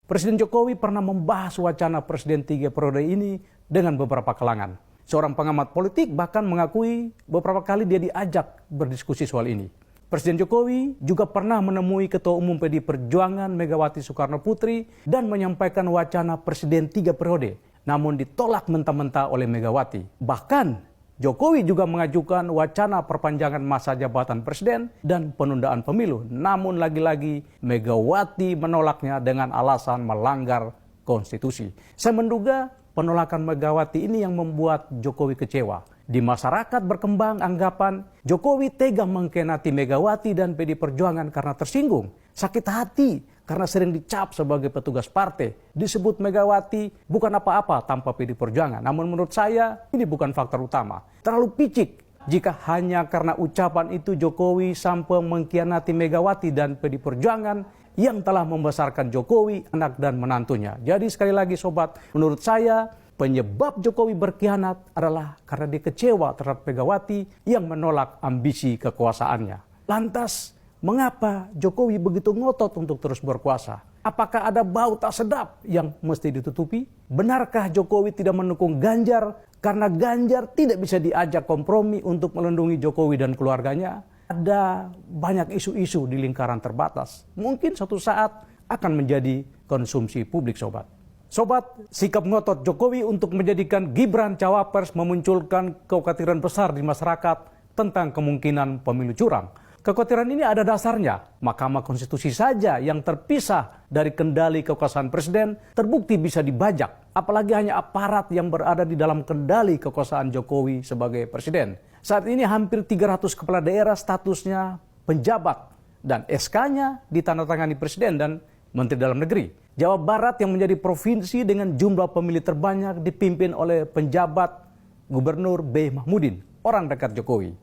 Presiden Jokowi pernah membahas wacana Presiden 3 periode ini dengan beberapa kalangan. Seorang pengamat politik bahkan mengakui beberapa kali dia diajak berdiskusi soal ini. Presiden Jokowi juga pernah menemui Ketua Umum PDI Perjuangan Megawati Soekarno Putri dan menyampaikan wacana Presiden 3 periode, namun ditolak mentah-mentah oleh Megawati. Bahkan Jokowi juga mengajukan wacana perpanjangan masa jabatan presiden dan penundaan pemilu. Namun lagi-lagi Megawati menolaknya dengan alasan melanggar konstitusi. Saya menduga penolakan Megawati ini yang membuat Jokowi kecewa. Di masyarakat berkembang anggapan Jokowi tega mengkhianati Megawati dan PDI Perjuangan karena tersinggung, sakit hati karena sering dicap sebagai petugas partai. Disebut Megawati bukan apa-apa tanpa PDI Perjuangan. Namun menurut saya ini bukan faktor utama. Terlalu picik jika hanya karena ucapan itu Jokowi sampai mengkhianati Megawati dan PDI Perjuangan yang telah membesarkan Jokowi, anak dan menantunya. Jadi sekali lagi sobat, menurut saya penyebab Jokowi berkhianat adalah karena dia kecewa terhadap Megawati yang menolak ambisi kekuasaannya. Lantas, mengapa Jokowi begitu ngotot untuk terus berkuasa? Apakah ada bau tak sedap yang mesti ditutupi? Benarkah Jokowi tidak mendukung Ganjar karena Ganjar tidak bisa diajak kompromi untuk melindungi Jokowi dan keluarganya? Ada banyak isu-isu di lingkaran terbatas. Mungkin suatu saat akan menjadi konsumsi publik, sobat. Sobat, sikap ngotot Jokowi untuk menjadikan Gibran cawapres memunculkan kekhawatiran besar di masyarakat tentang kemungkinan pemilu curang. Kekhawatiran ini ada dasarnya. Mahkamah Konstitusi saja yang terpisah dari kendali kekuasaan presiden terbukti bisa dibajak. Apalagi hanya aparat yang berada di dalam kendali kekuasaan Jokowi sebagai presiden. Saat ini hampir 300 kepala daerah statusnya penjabat dan SK-nya ditandatangani presiden dan Menteri Dalam Negeri. Jawa Barat yang menjadi provinsi dengan jumlah pemilih terbanyak dipimpin oleh penjabat Gubernur B. Mahmudin, orang dekat Jokowi.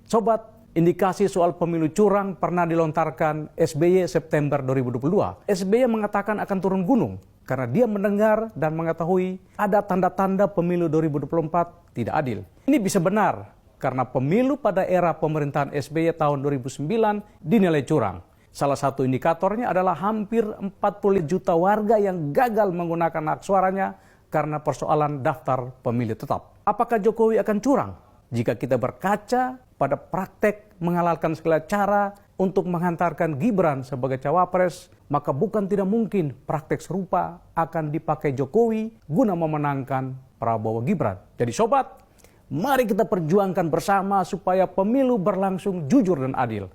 Sobat, indikasi soal pemilu curang pernah dilontarkan SBY September 2022. SBY mengatakan akan turun gunung karena dia mendengar dan mengetahui ada tanda-tanda pemilu 2024 tidak adil. Ini bisa benar karena pemilu pada era pemerintahan SBY tahun 2009 dinilai curang. Salah satu indikatornya adalah hampir 40 juta warga yang gagal menggunakan hak suaranya karena persoalan daftar pemilih tetap. Apakah Jokowi akan curang? Jika kita berkaca pada praktek menghalalkan segala cara untuk menghantarkan Gibran sebagai cawapres, maka bukan tidak mungkin praktek serupa akan dipakai Jokowi guna memenangkan Prabowo Gibran. Jadi sobat, mari kita perjuangkan bersama supaya pemilu berlangsung jujur dan adil.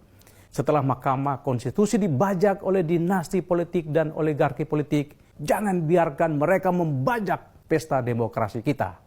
Setelah Mahkamah Konstitusi dibajak oleh dinasti politik dan oligarki politik, jangan biarkan mereka membajak pesta demokrasi kita.